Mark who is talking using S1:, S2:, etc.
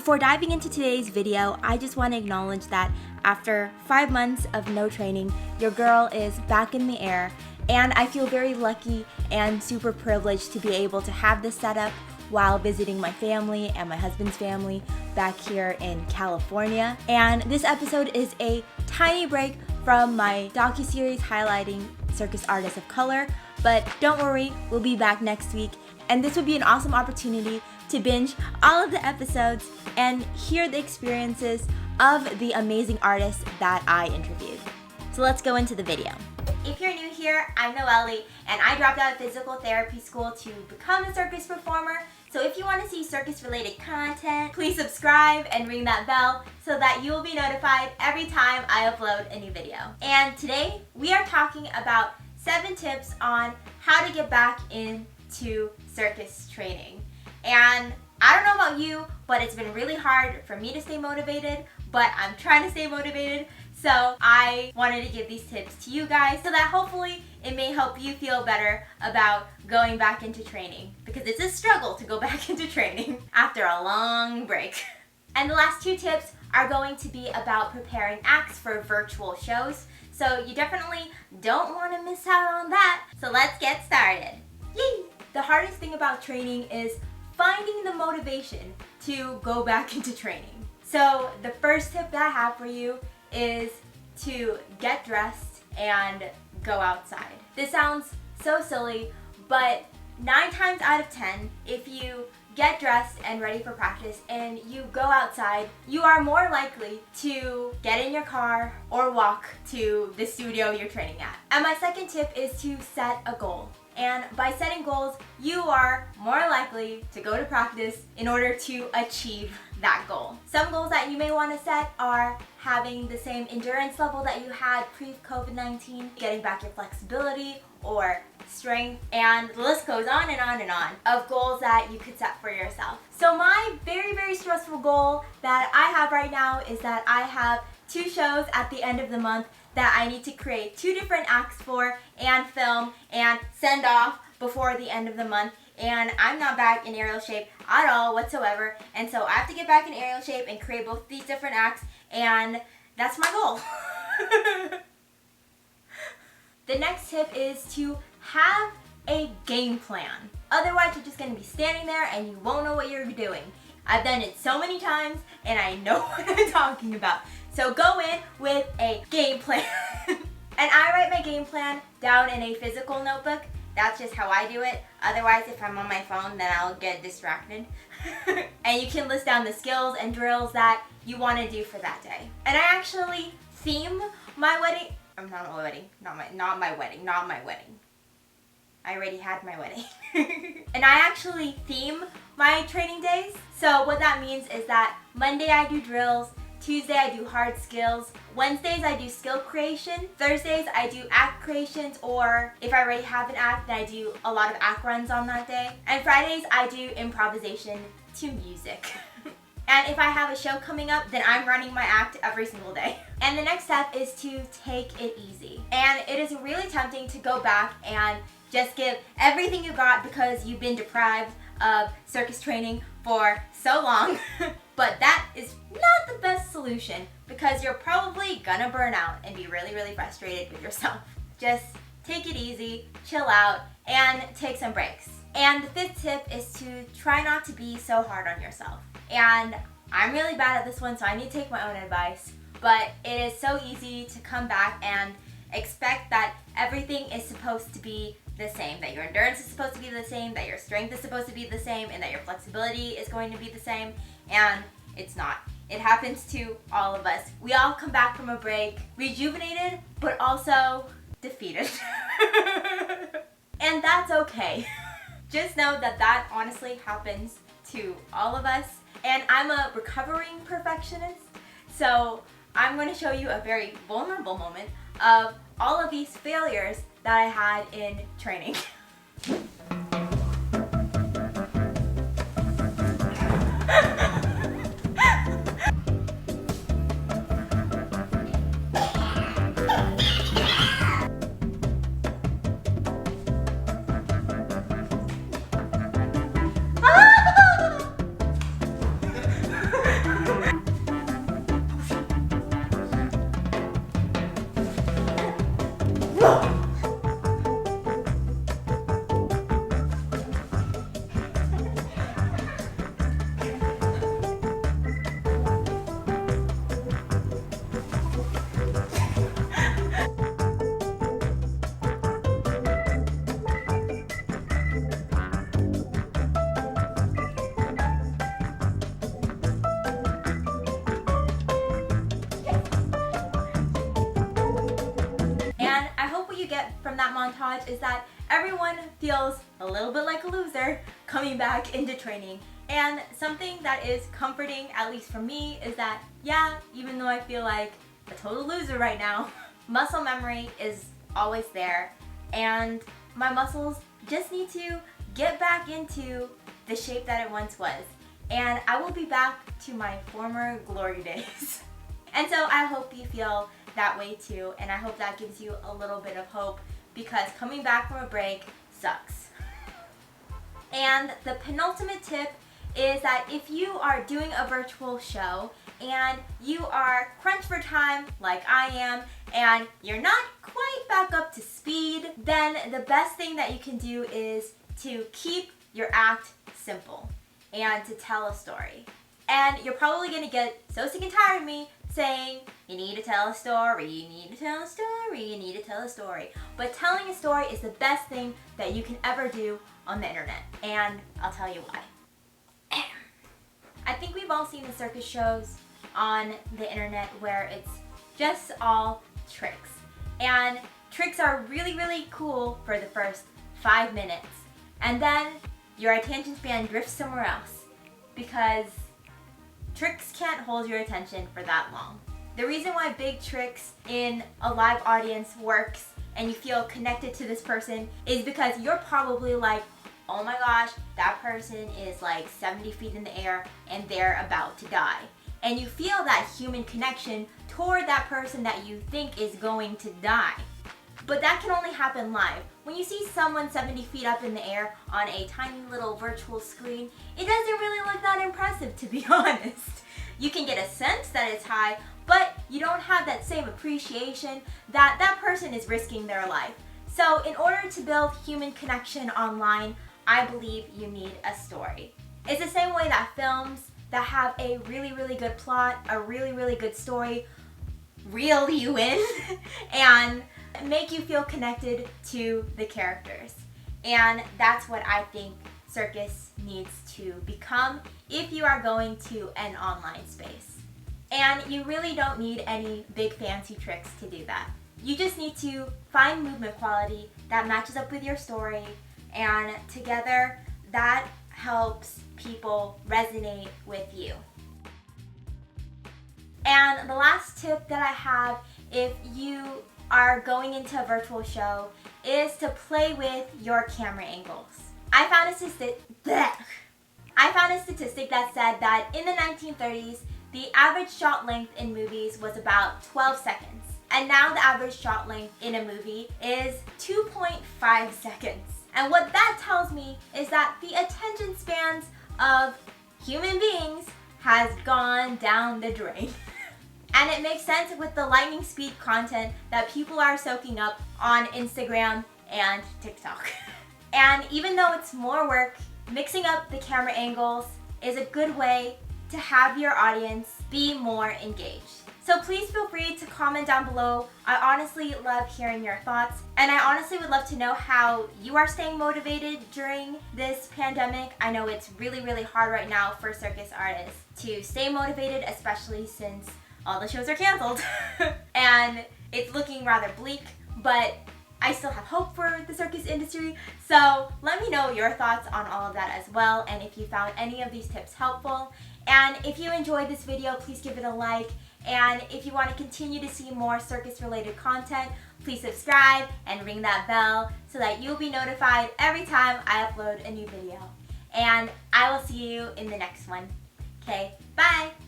S1: Before diving into today's video, I just want to acknowledge that after 5 months of no training, your girl is back in the air, and I feel very lucky and super privileged to be able to have this setup while visiting my family and my husband's family back here in California. And this episode is a tiny break from my docuseries highlighting circus artists of color, but don't worry, we'll be back next week, and this would be an awesome opportunity to binge all of the episodes and hear the experiences of the amazing artists that I interviewed. So let's go into the video. If you're new here, I'm Noeli, and I dropped out of physical therapy school to become a circus performer. So if you want to see circus-related content, please subscribe and ring that bell so that you will be notified every time I upload a new video. And today, we are talking about 7 tips on how to get back into circus training. And I don't know about you, but it's been really hard for me to stay motivated, but I'm trying to stay motivated. So I wanted to give these tips to you guys so that hopefully it may help you feel better about going back into training, because it's a struggle to go back into training after a long break. And the last 2 tips are going to be about preparing acts for virtual shows. So you definitely don't want to miss out on that. So let's get started. Yay! The hardest thing about training is finding the motivation to go back into training. So the first tip that I have for you is to get dressed and go outside. This sounds so silly, but 9 times out of 10, if you get dressed and ready for practice and you go outside, you are more likely to get in your car or walk to the studio you're training at. And my second tip is to set a goal. And by setting goals, you are more likely to go to practice in order to achieve that goal. Some goals that you may want to set are having the same endurance level that you had pre-COVID-19, getting back your flexibility or strength, and the list goes on and on and on of goals that you could set for yourself. So my very, very stressful goal that I have right now is that I have 2 shows at the end of the month that I need to create 2 different acts for and film and send off before the end of the month. And I'm not back in aerial shape at all whatsoever. And so I have to get back in aerial shape and create both these different acts, and that's my goal. The next tip is to have a game plan. Otherwise, you're just gonna be standing there and you won't know what you're doing. I've done it so many times and I know what I'm talking about. So go in with a game plan. And I write my game plan down in a physical notebook. That's just how I do it. Otherwise, if I'm on my phone, then I'll get distracted. And you can list down the skills and drills that you want to do for that day. And I actually theme my wedding. Not my wedding. I already had my wedding. And I actually theme my training days. So what that means is that Monday I do drills, Tuesday I do hard skills, Wednesdays I do skill creation, Thursdays I do act creations, or if I already have an act, then I do a lot of act runs on that day. And Fridays I do improvisation to music. And if I have a show coming up, then I'm running my act every single day. And the next step is to take it easy. And it is really tempting to go back and just give everything you got because you've been deprived of circus training for so long. But that is not the best solution because you're probably gonna burn out and be really, really frustrated with yourself. Just take it easy, chill out, and take some breaks. And the 5th tip is to try not to be so hard on yourself. And I'm really bad at this one, so I need to take my own advice. But it is so easy to come back and expect that everything is supposed to be the same, that your endurance is supposed to be the same, that your strength is supposed to be the same, and that your flexibility is going to be the same, and it's not. It happens to all of us. We all come back from a break rejuvenated, but also defeated. And that's okay. Just know that that honestly happens to all of us, and I'm a recovering perfectionist, so I'm going to show you a very vulnerable moment of all of these failures that I had in training. montage is that everyone feels a little bit like a loser coming back into training. And something that is comforting, at least for me, is that, yeah, even though I feel like a total loser right now, muscle memory is always there, and my muscles just need to get back into the shape that it once was. And I will be back to my former glory days. And so I hope you feel that way too, and I hope that gives you a little bit of hope, because coming back from a break sucks. And the penultimate tip is that if you are doing a virtual show and you are crunched for time like I am, and you're not quite back up to speed, then the best thing that you can do is to keep your act simple and to tell a story. And you're probably gonna get so sick and tired of me saying, you need to tell a story, you need to tell a story, you need to tell a story. But telling a story is the best thing that you can ever do on the internet, and I'll tell you why. I think we've all seen the circus shows on the internet where it's just all tricks. And tricks are really, really cool for the first 5 minutes. And then your attention span drifts somewhere else, because tricks can't hold your attention for that long. The reason why big tricks in a live audience works and you feel connected to this person is because you're probably like, oh my gosh, that person is like 70 feet in the air and they're about to die. And you feel that human connection toward that person that you think is going to die. But that can only happen live. When you see someone 70 feet up in the air on a tiny little virtual screen, it doesn't really look that impressive, to be honest. You can get a sense that it's high, but you don't have that same appreciation that that person is risking their life. So in order to build human connection online, I believe you need a story. It's the same way that films that have a really, really good plot, a really, really good story, reel you in and make you feel connected to the characters. And that's what I think circus needs to become if you are going to an online space. And you really don't need any big fancy tricks to do that. You just need to find movement quality that matches up with your story, and together that helps people resonate with you. And the last tip that I have, if you are going into a virtual show, is to play with your camera angles. I found a statistic that said that in the 1930s, the average shot length in movies was about 12 seconds. And now the average shot length in a movie is 2.5 seconds. And what that tells me is that the attention spans of human beings has gone down the drain. And it makes sense with the lightning speed content that people are soaking up on Instagram and TikTok. And even though it's more work, mixing up the camera angles is a good way to have your audience be more engaged. So please feel free to comment down below. I honestly love hearing your thoughts, and I honestly would love to know how you are staying motivated during this pandemic. I know it's really, really hard right now for circus artists to stay motivated, especially since all the shows are canceled. And it's looking rather bleak, but I still have hope for the circus industry. So let me know your thoughts on all of that as well, and if you found any of these tips helpful. And if you enjoyed this video, please give it a like. And if you want to continue to see more circus related content, please subscribe and ring that bell so that you'll be notified every time I upload a new video. And I will see you in the next one. Okay, bye!